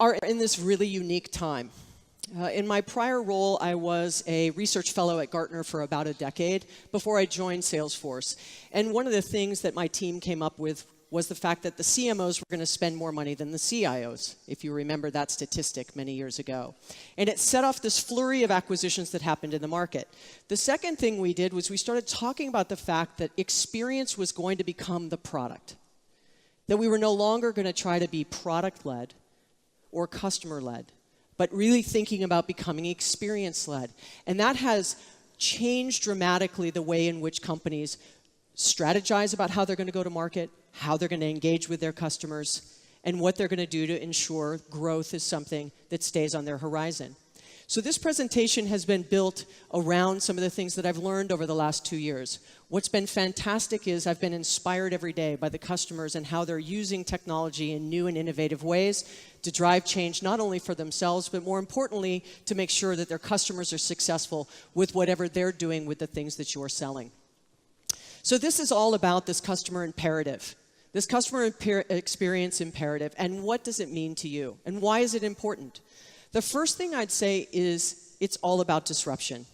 are in this really unique time. In my prior role, I was a research fellow at Gartner for about a decade before I joined Salesforce. And one of the things that my team came up with was the fact that the CMOs were going to spend more money than the CIOs, if you remember that statistic many years ago. And it set off this flurry of acquisitions that happened in the market. The second thing we did was we started talking about the fact that experience was going to become the product. That we were no longer going to try to be product-led or customer-led, but really thinking about becoming experience-led. And that has changed dramatically the way in which companies strategize about how they're going to go to market, how they're going to engage with their customers, and what they're going to do to ensure growth is something that stays on their horizon. So this presentation has been built around some of the things that I've learned over the last 2 years. What's been fantastic is I've been inspired every day by the customers and how they're using technology in new and innovative ways to drive change not only for themselves, but more importantly, to make sure that their customers are successful with whatever they're doing with the things that you're selling. So this is all about this customer imperative, this customer experience imperative, and what does it mean to you, and why is it important? The first thing I'd say is it's all about disruption.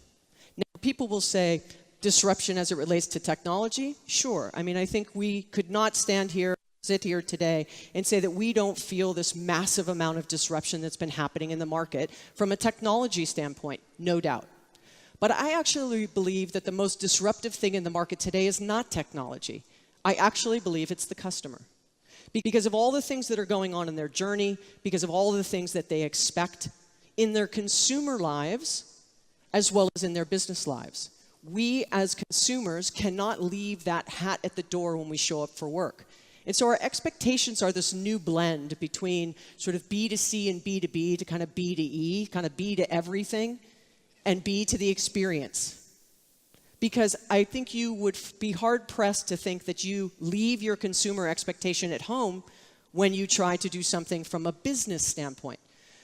Now, people will say, disruption as it relates to technology? Sure. I mean, I think we could not sit here today and say that we don't feel this massive amount of disruption that's been happening in the market from a technology standpoint, no doubt. But I actually believe that the most disruptive thing in the market today is not technology. I actually believe it's the customer. Because of all the things that are going on in their journey, because of all the things that they expect in their consumer lives, as well as in their business lives. We as consumers cannot leave that hat at the door when we show up for work. And so our expectations are this new blend between sort of B2C and B2B to kind of B to E, kind of B to everything, and B to the experience. Because I think you would be hard-pressed to think that you leave your consumer expectation at home when you try to do something from a business standpoint.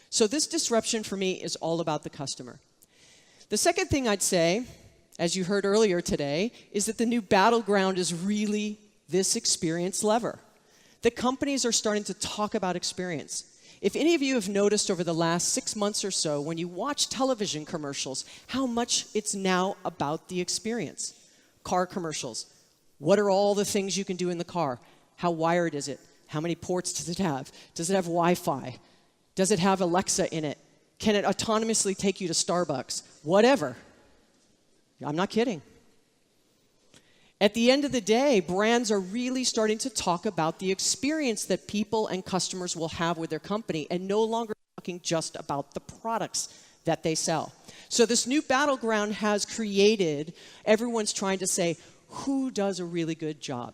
So this disruption for me is all about the customer. The second thing I'd say, as you heard earlier today, is that the new battleground is really this experience lever. The companies are starting to talk about experience. If any of you have noticed over the last 6 months or so, when you watch television commercials, how much it's now about the experience. Car commercials. What are all the things you can do in the car? How wired is it? How many ports does it have? Does it have Wi-Fi? Does it have Alexa in it? Can it autonomously take you to Starbucks? Whatever. I'm not kidding. At the end of the day, brands are really starting to talk about the experience that people and customers will have with their company and no longer talking just about the products that they sell. So this new battleground has created, everyone's trying to say, who does a really good job?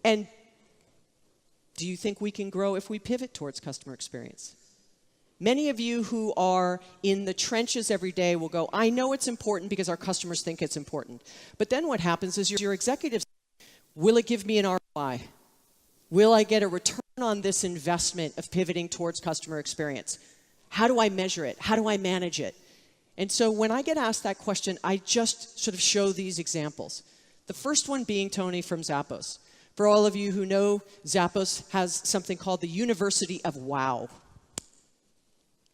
And do you think we can grow if we pivot towards customer experience? Many of you who are in the trenches every day will go, I know it's important because our customers think it's important. But then what happens is your executives, will it give me an ROI? Will I get a return on this investment of pivoting towards customer experience? How do I measure it? How do I manage it? And so when I get asked that question, I just sort of show these examples. The first one being Tony from Zappos. For all of you who know, Zappos has something called the University of Wow.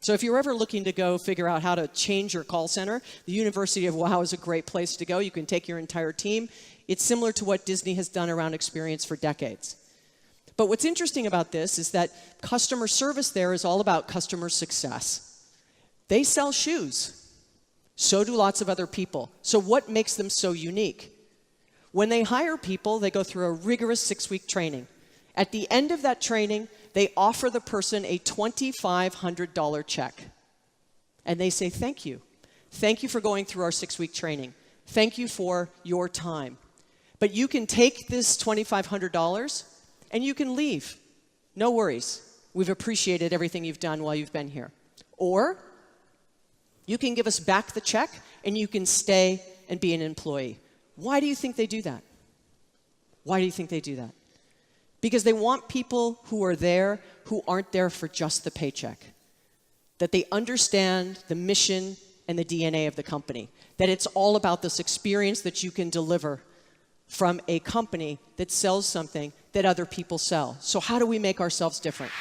So if you're ever looking to go figure out how to change your call center, the University of Wow is a great place to go. You can take your entire team. It's similar to what Disney has done around experience for decades. But what's interesting about this is that customer service there is all about customer success. They sell shoes. So do lots of other people. So what makes them so unique? When they hire people, they go through a rigorous 6-week training. At the end of that training, they offer the person a $2,500 check. And they say, thank you. Thank you for going through our 6-week training. Thank you for your time. But you can take this $2,500 and you can leave. No worries. We've appreciated everything you've done while you've been here. Or you can give us back the check and you can stay and be an employee. Why do you think they do that? Why do you think they do that? Because they want people who are there who aren't there for just the paycheck. That they understand the mission and the DNA of the company. That it's all about this experience that you can deliver from a company that sells something that other people sell. So how do we make ourselves different?